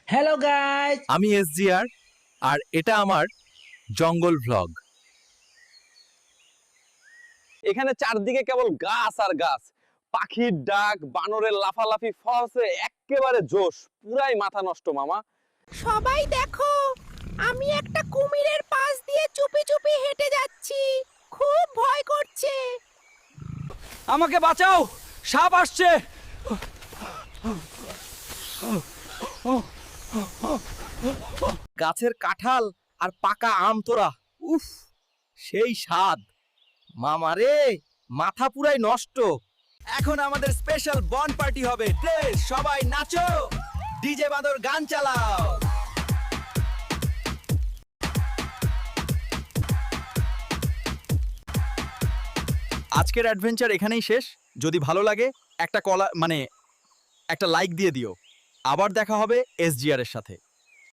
Hello guys, আমি এসজিআর আর এটা আমার জঙ্গল ভ্লগ। এখানে চারদিকে কেবল গাছ আর গাছ, পাখির ডাক, বানরের লাফালাফি, ফলসে একেবারে জোশ, পুরাই মাথা নষ্ট মামা। সবাই দেখো, আমি একটা কুমিরের পাশ দিয়ে চুপি চুপি হেঁটে যাচ্ছি। খুব ভয় করছে। আমাকে বাঁচাও, সাপ আসছে। গাছের কাঁঠাল আর পাকা আম তোরা, উফ সেই স্বাদ। মামারে মাথা পুরাই নষ্ট। এখন আমাদের স্পেশাল বন পার্টি হবে। প্লিজ সবাই নাচো, ডিজে বাঁদর গান চালাও। আজকের অ্যাডভেঞ্চার এখানেই শেষ। যদি ভালো লাগে একটা একটা লাইক দিয়ে দিও। আবার দেখা হবে এসজিআর এর সাথে।